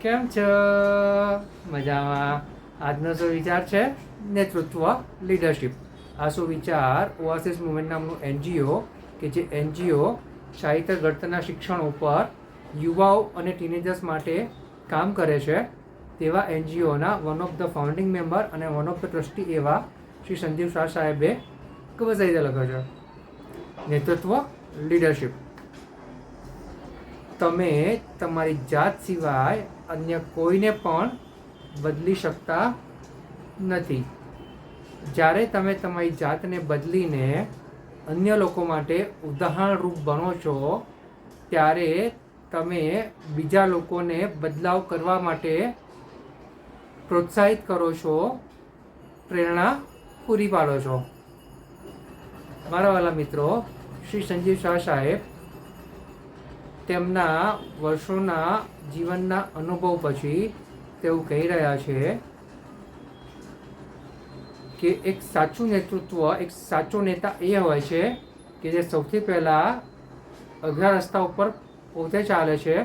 કેમ છો? મજામાં. આજનો શું વિચાર છે? નેતૃત્વ, લીડરશિપ. આ શું વિચાર ઓઆસિસ મુવમેન્ટ નામનું એનજીઓ કે જે એનજીઓ ચારિત્ર ઘડતરના શિક્ષણ ઉપર યુવાઓ અને ટીનેજર્સ માટે કામ કરે છે તેવા એનજીઓના one of the founding member અને વન ઓફ ધ ટ્રસ્ટી એવા શ્રી સંજીવ શાહ સાહેબે ખૂબ જ રીતે લખ્યો છે. નેતૃત્વ, લીડરશિપ. તમે તમારી જાત સિવાય અન્ય કોઈને પણ બદલી શકતા નથી. જ્યારે તમે તમારી જાતને બદલીને અન્ય લોકો માટે ઉદાહરણરૂપ બનો છો ત્યારે તમે બીજા લોકોને બદલાવ કરવા માટે પ્રોત્સાહિત કરો છો, પ્રેરણા પૂરી પાડો છો. મારા વાલા મિત્રો, શ્રી સંજીવ શાહ સાહેબ તેમના વર્ષોના જીવનના અનુભવ પછી તેવું કહી રહ્યા છે કે એક સાચું નેતૃત્વ, એક સાચો નેતા એ હોય છે કે જે સૌથી પહેલાં અઘરા રસ્તા ઉપર પોતે ચાલે છે,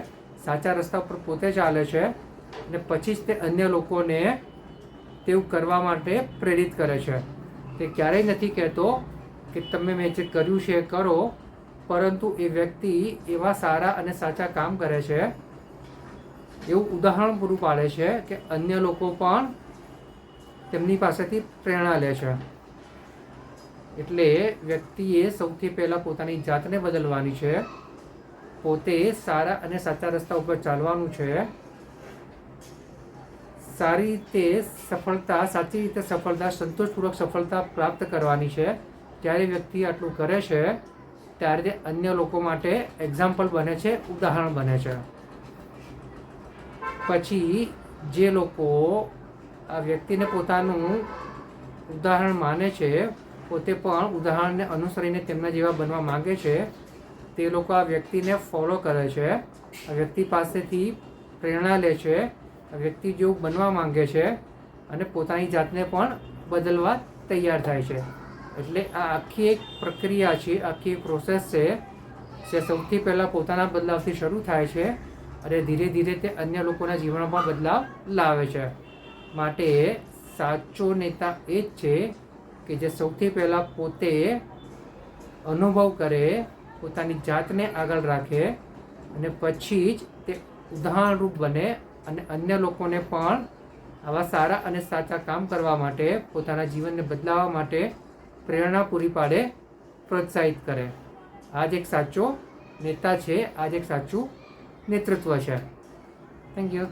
સાચા રસ્તા ઉપર પોતે ચાલે છે અને પછી જ તે અન્ય લોકોને તેવું કરવા માટે પ્રેરિત કરે છે. તે ક્યારેય નથી કહેતો કે તમે મેં જે કર્યું છે એ કરો, પરંતુ એ વ્યક્તિ એવા સારા અને સાચા કામ કરે છે, એવું ઉદાહરણ પૂરું પાડે છે કે અન્ય લોકો પણ તેમની પાસેથી પ્રેરણા લે છે. એટલે વ્યક્તિએ સૌથી પહેલાં પોતાની જાતને બદલવાની છે, પોતે સારા અને સાચા રસ્તા ઉપર ચાલવાનું છે, સાચી રીતે સફળતા, સંતોષપૂર્વક સફળતા પ્રાપ્ત કરવાની છે. જ્યારે વ્યક્તિ આટલું કરે છે ત્યારે તે અન્ય લોકો માટે એક્ઝામ્પલ બને છે, ઉદાહરણ બને છે. પછી જે લોકો આ વ્યક્તિને પોતાનું ઉદાહરણ માને છે, પોતે પણ ઉદાહરણને અનુસરીને તેમના જેવા બનવા માંગે છે, તે લોકો આ વ્યક્તિને ફોલો કરે છે, આ વ્યક્તિ પાસેથી પ્રેરણા લે છે, આ વ્યક્તિ જેવું બનવા માંગે છે અને પોતાની જાતને પણ બદલવા તૈયાર થાય છે. એટલે આ આખી એક પ્રક્રિયા છે, આખી એક પ્રોસેસ છે જે સૌથી પહેલાં પોતાના બદલાવથી શરૂ થાય છે અને ધીરે ધીરે તે અન્ય લોકોના જીવનમાં બદલાવ લાવે છે. માટે સાચો નેતા એ જ છે કે જે સૌથી પહેલાં પોતે અનુભવ કરે, પોતાની જાતને આગળ રાખે અને પછી જ તે ઉદાહરણરૂપ બને અને અન્ય લોકોને પણ આવા સારા અને સાચા કામ કરવા માટે, પોતાના જીવનને બદલાવવા માટે પ્રેરણા પૂરી પાડે, પ્રોત્સાહિત કરે. આ જ એક સાચો નેતા છે, આ જ એક સાચું નેતૃત્વ છે. Thank you.